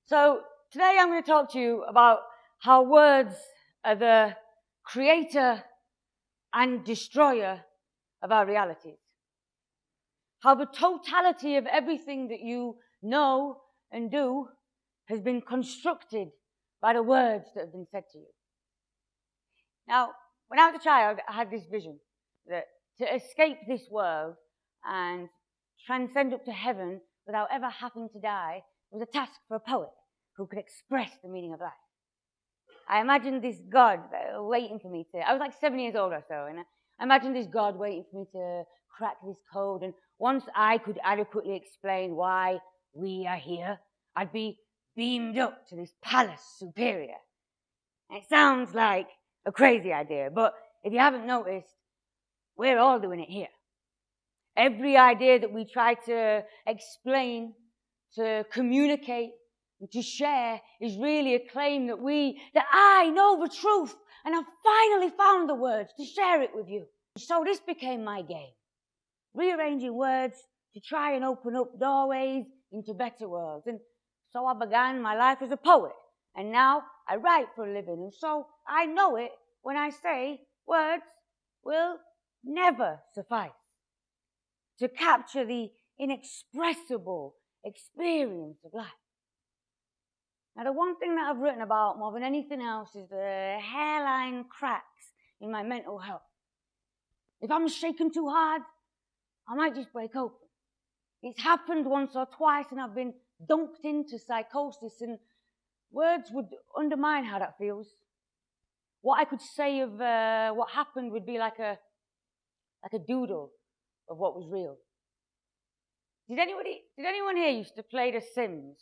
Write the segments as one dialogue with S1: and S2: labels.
S1: So today I'm going to talk to you about how words are the creator and destroyer of our realities. How the totality of everything that you know and do has been constructed by the words that have been said to you. Now, when I was a child, I had this vision that to escape this world and transcend up to heaven without ever having to die was a task for a poet who could express the meaning of life. I imagined this God waiting for me I was like 7 years old or so, and I imagined this God waiting for me to crack this code, and once I could adequately explain why we are here, I'd be beamed up to this palace superior. And it sounds like a crazy idea, but if you haven't noticed, we're all doing it here. Every idea that we try to explain, to communicate, and to share is really a claim that I know the truth and I've finally found the words to share it with you. So this became my game, rearranging words to try and open up doorways into better worlds. And so I began my life as a poet, and now I write for a living. And so I know it when I say words will never suffice to capture the inexpressible experience of life. Now, the one thing that I've written about more than anything else is the hairline cracks in my mental health. If I'm shaken too hard, I might just break open. It's happened once or twice, and I've been dumped into psychosis, and words would undermine how that feels. What I could say of what happened would be like a doodle of what was real. Did anyone here used to play The Sims?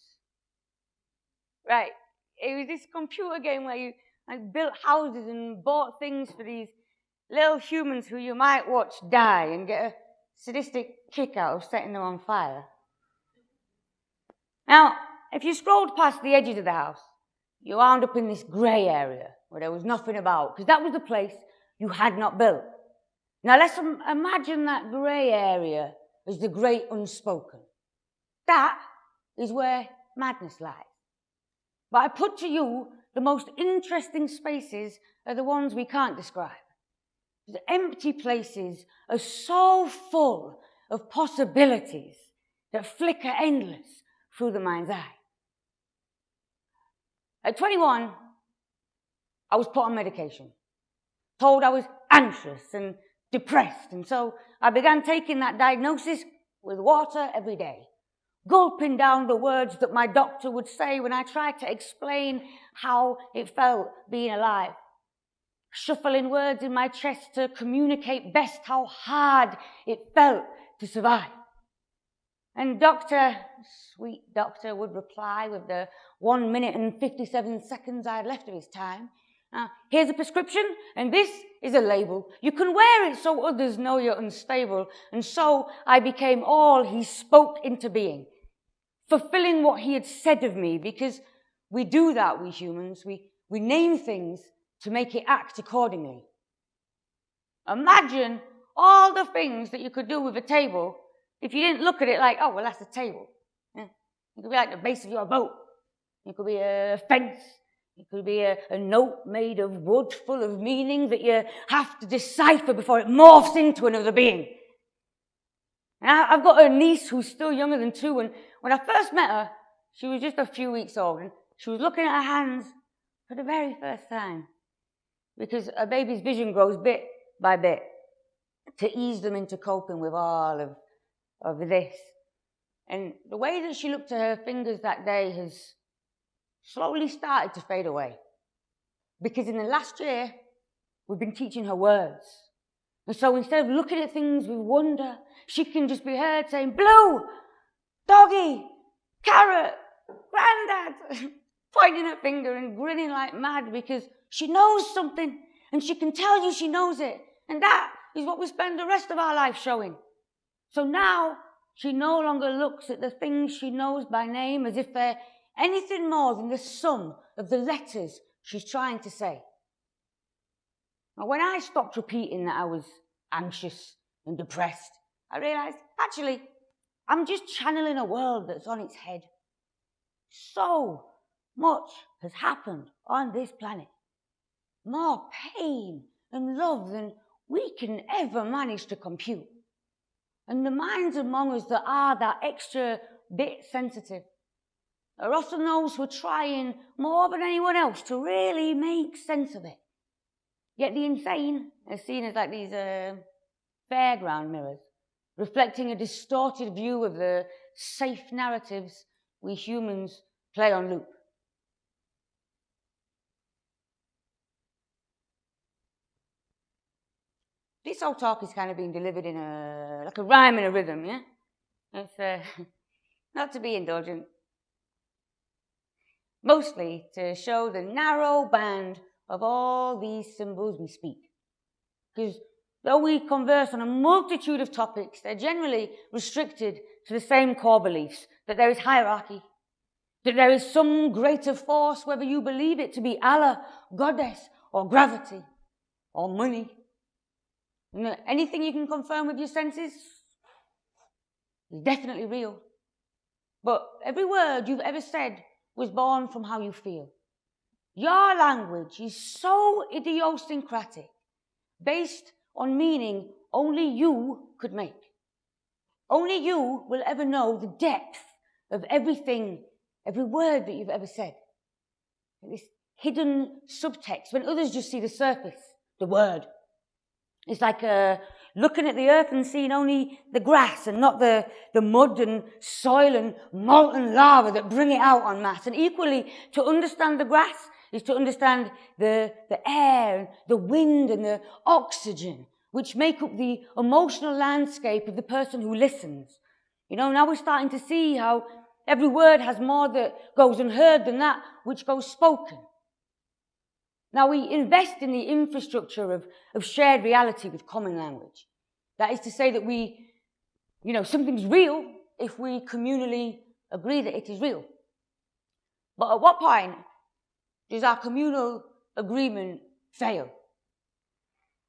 S1: Right, it was this computer game where you built houses and bought things for these little humans who you might watch die and get a sadistic kick out of setting them on fire. Now, if you scrolled past the edges of the house, you wound up in this grey area where there was nothing about, because that was the place you had not built. Now, let's imagine that grey area as the great unspoken. That is where madness lies. But I put to you, the most interesting spaces are the ones we can't describe. The empty places are so full of possibilities that flicker endless through the mind's eye. At 21, I was put on medication, told I was anxious and depressed, and so I began taking that diagnosis with water every day, gulping down the words that my doctor would say when I tried to explain how it felt being alive, shuffling words in my chest to communicate best how hard it felt to survive. And sweet doctor, would reply with the 1 minute and 57 seconds I had left of his time. Here's a prescription, and this is a label. You can wear it so others know you're unstable. And so I became all he spoke into being, fulfilling what he had said of me, because we do that, we humans. We name things to make it act accordingly. Imagine all the things that you could do with a table if you didn't look at it like, oh, well, that's a table. It could be like the base of your boat. It could be a fence. It could be a note made of wood full of meaning that you have to decipher before it morphs into another being. And I've got a niece who's still younger than 2, and when I first met her, she was just a few weeks old, and she was looking at her hands for the very first time, because a baby's vision grows bit by bit to ease them into coping with all of this. And the way that she looked at her fingers that day has slowly started to fade away, because in the last year, we've been teaching her words. And so instead of looking at things with wonder, she can just be heard saying, blue, doggy, carrot, granddad, pointing her finger and grinning like mad because she knows something, and she can tell you she knows it. And that is what we spend the rest of our life showing. So now she no longer looks at the things she knows by name as if they're anything more than the sum of the letters she's trying to say. Now, when I stopped repeating that I was anxious and depressed, I realized, actually, I'm just channeling a world that's on its head. So much has happened on this planet. More pain and love than we can ever manage to compute. And the minds among us that are that extra bit sensitive are often those who are trying more than anyone else to really make sense of it. Yet the insane are seen as like these fairground mirrors, reflecting a distorted view of the safe narratives we humans play on loop. This whole talk is kind of being delivered in like a rhyme and a rhythm, yeah? It's not to be indulgent. Mostly to show the narrow band of all these symbols we speak. Because though we converse on a multitude of topics, they're generally restricted to the same core beliefs, that there is hierarchy, that there is some greater force, whether you believe it to be Allah, goddess, or gravity, or money. And anything you can confirm with your senses is definitely real. But every word you've ever said was born from how you feel. Your language is so idiosyncratic, based on meaning only you could make. Only you will ever know the depth of everything, every word that you've ever said. This hidden subtext, when others just see the surface, the word. It's like looking at the earth and seeing only the grass and not the mud and soil and molten lava that bring it out en masse. And equally, to understand the grass is to understand the air, and the wind and the oxygen, which make up the emotional landscape of the person who listens. You know, now we're starting to see how every word has more that goes unheard than that which goes spoken. Now we invest in the infrastructure of shared reality with common language. That is to say that something's real if we communally agree that it is real. But at what point does our communal agreement fail?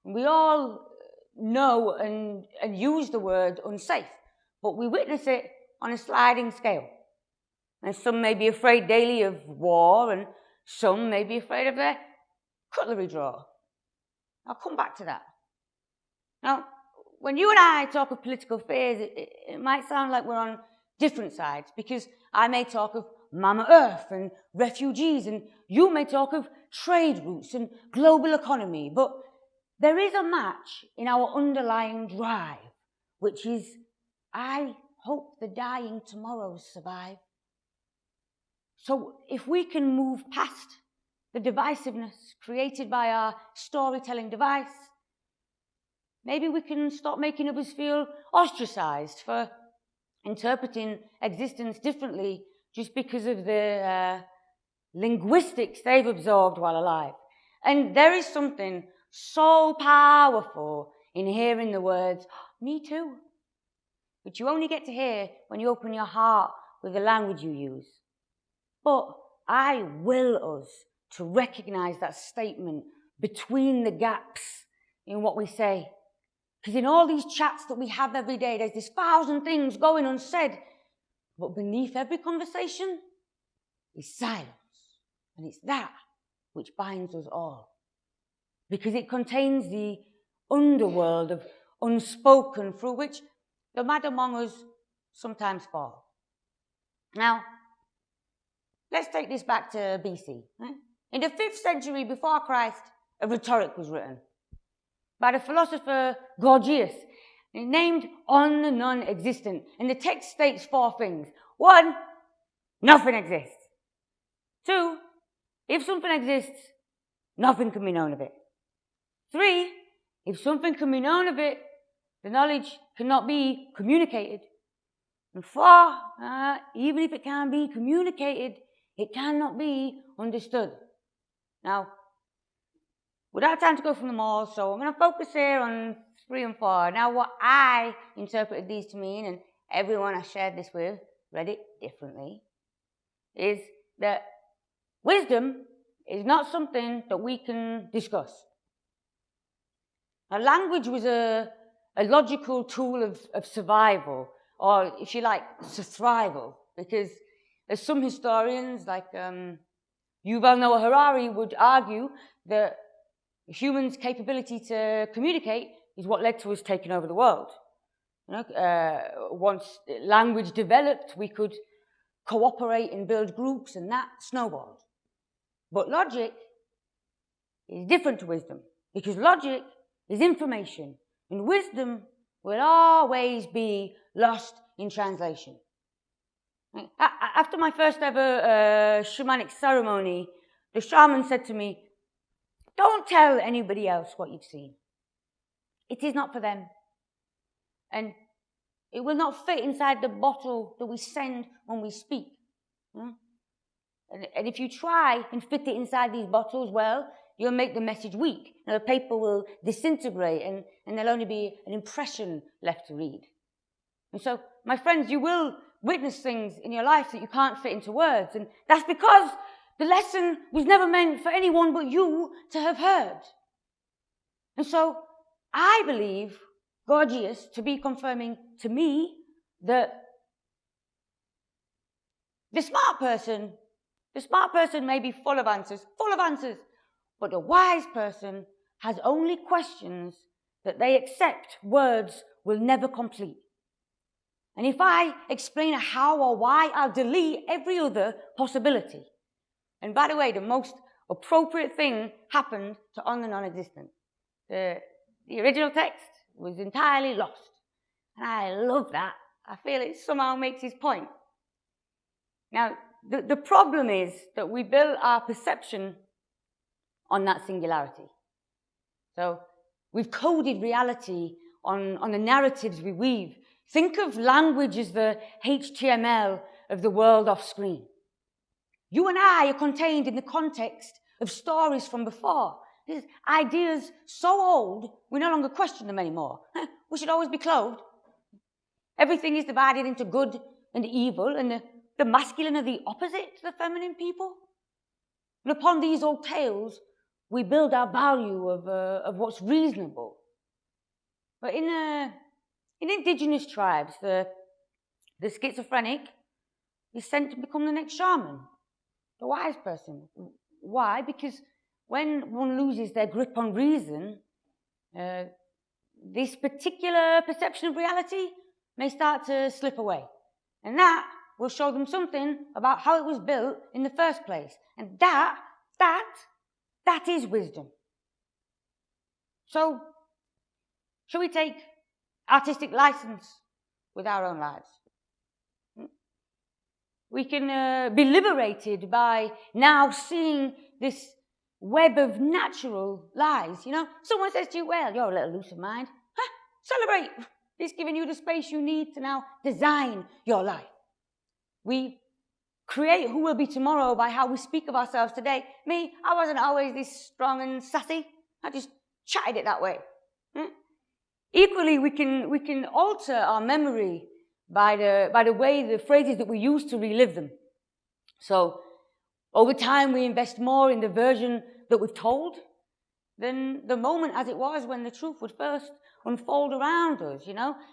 S1: We all know and use the word unsafe, but we witness it on a sliding scale. And some may be afraid daily of war, and some may be afraid of their cutlery drawer. I'll come back to that. Now, when you and I talk of political fears, it might sound like we're on different sides, because I may talk of Mama Earth and refugees, and you may talk of trade routes and global economy, but there is a match in our underlying drive, which is, I hope the dying tomorrows survive. So if we can move past the divisiveness created by our storytelling device, maybe we can stop making others feel ostracized for interpreting existence differently just because of the linguistics they've absorbed while alive. And there is something so powerful in hearing the words, "me too," which you only get to hear when you open your heart with the language you use. But I will us to recognize that statement between the gaps in what we say. Because in all these chats that we have every day, there's this 1,000 things going unsaid. But beneath every conversation is silence. And it's that which binds us all. Because it contains the underworld of unspoken through which the mad among us sometimes fall. Now, let's take this back to BC. Right? In the 5th century before Christ, a rhetoric was written by the philosopher Gorgias, named on the non-existent. And the text states 4 things. 1, nothing exists. 2, if something exists, nothing can be known of it. 3, if something can be known of it, the knowledge cannot be communicated. And 4, even if it can be communicated, it cannot be understood. Now, without time to go through them all, so I'm going to focus here on 3 and 4. Now, what I interpreted these to mean, and everyone I shared this with read it differently, is that wisdom is not something that we can discuss. Now, language was a logical tool of survival, or if you like, survival, because there's some historians like Yuval Noah Harari would argue that humans' capability to communicate is what led to us taking over the world. Once language developed, we could cooperate and build groups, and that snowballed. But logic is different to wisdom, because logic is information, and wisdom will always be lost in translation. After my first ever shamanic ceremony, the shaman said to me, "Don't tell anybody else what you've seen. It is not for them. And it will not fit inside the bottle that we send when we speak. And if you try and fit it inside these bottles, well, you'll make the message weak. And the paper will disintegrate, and there'll only be an impression left to read." And so, my friends, you will witness things in your life that you can't fit into words. And that's because the lesson was never meant for anyone but you to have heard. And so, I believe Gorgias to be confirming to me that the smart person may be full of answers, but the wise person has only questions that they accept words will never complete. And if I explain a how or why, I'll delete every other possibility. And by the way, the most appropriate thing happened to On the Non-Existent. The original text was entirely lost. And I love that. I feel it somehow makes his point. Now, the problem is that we build our perception on that singularity. So we've coded reality on the narratives we weave. Think of language as the HTML of the world off screen. You and I are contained in the context of stories from before. These ideas so old, we no longer question them anymore. We should always be clothed. Everything is divided into good and evil, and the masculine are the opposite to the feminine people. And upon these old tales, we build our value of what's reasonable. But in indigenous tribes, the schizophrenic is sent to become the next shaman, the wise person. Why? Because when one loses their grip on reason, this particular perception of reality may start to slip away. And that will show them something about how it was built in the first place. And that is wisdom. So, shall we take artistic license with our own lives? We can be liberated by now seeing this web of natural lies. Someone says to you, "Well, you're a little loose of mind." Celebrate. It's giving you the space you need to now design your life. We create who we'll be tomorrow by how we speak of ourselves today. Me, I wasn't always this strong and sassy. I just chatted it that way. Equally, we can alter our memory by the way the phrases that we use to relive them. So, over time, we invest more in the version that we've told than the moment as it was when the truth would first unfold around us,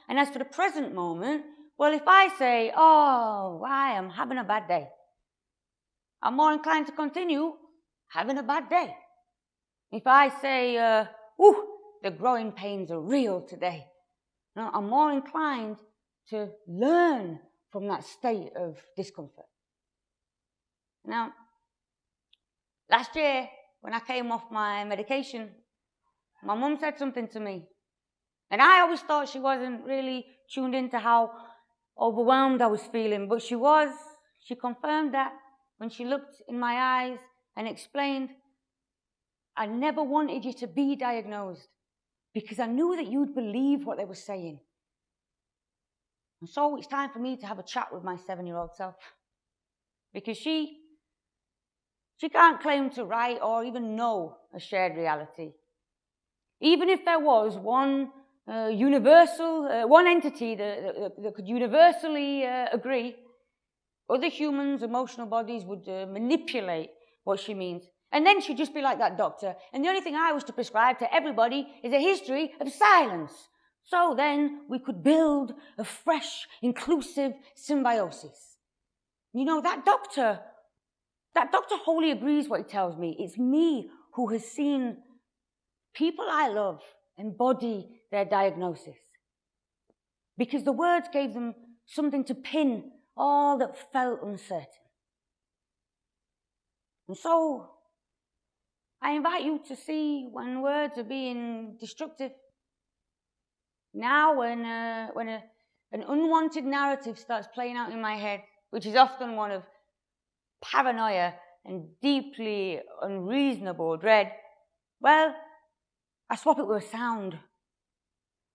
S1: And as for the present moment, well, if I say, "Oh, I am having a bad day," I'm more inclined to continue having a bad day. If I say, "The growing pains are real today," I'm more inclined to learn from that state of discomfort. Now, last year, when I came off my medication, my mum said something to me. And I always thought she wasn't really tuned into how overwhelmed I was feeling, but she was. She confirmed that when she looked in my eyes and explained, "I never wanted you to be diagnosed because I knew that you'd believe what they were saying. And so it's time for me to have a chat with my 7-year-old self." Because she can't claim to write or even know a shared reality. Even if there was one one entity that could universally agree, other humans' emotional bodies would manipulate what she means. And then she'd just be like that doctor. And the only thing I was to prescribe to everybody is a history of silence. So then we could build a fresh, inclusive symbiosis. That doctor that Dr. Holy agrees what he tells me. It's me who has seen people I love embody their diagnosis, because the words gave them something to pin all that felt uncertain. And so I invite you to see when words are being destructive. Now when an unwanted narrative starts playing out in my head, which is often one of paranoia and deeply unreasonable dread, well, I swap it with a sound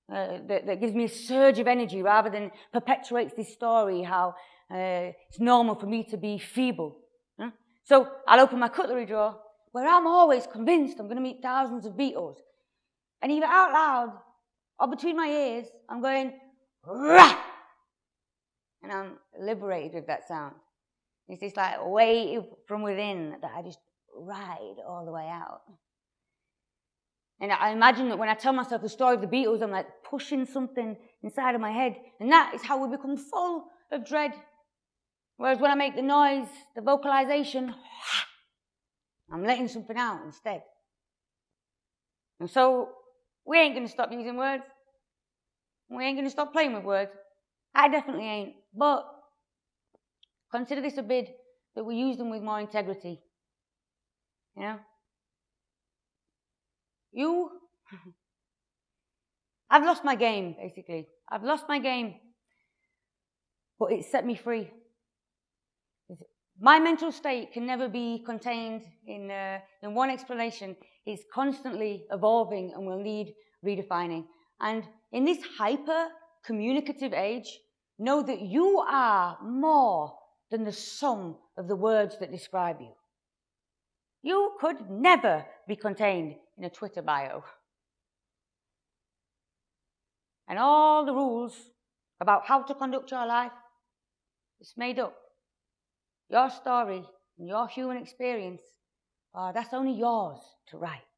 S1: that gives me a surge of energy rather than perpetuates this story how it's normal for me to be feeble. So I'll open my cutlery drawer, where I'm always convinced I'm going to meet thousands of beetles. And either out loud or between my ears, I'm going, rah! And I'm liberated with that sound. It's this like wave from within that I just ride all the way out. And I imagine that when I tell myself the story of the Beatles, I'm like pushing something inside of my head. And that is how we become full of dread. Whereas when I make the noise, the vocalization, I'm letting something out instead. And so we ain't going to stop using words. We ain't going to stop playing with words. I definitely ain't. But consider this a bid that we use them with more integrity. I've lost my game, basically. I've lost my game. But it set me free. My mental state can never be contained in one explanation. It's constantly evolving and will need redefining. And in this hyper-communicative age, know that you are more than the sum of the words that describe you. You could never be contained in a Twitter bio. And all the rules about how to conduct your life is made up. Your story and your human experience, that's only yours to write.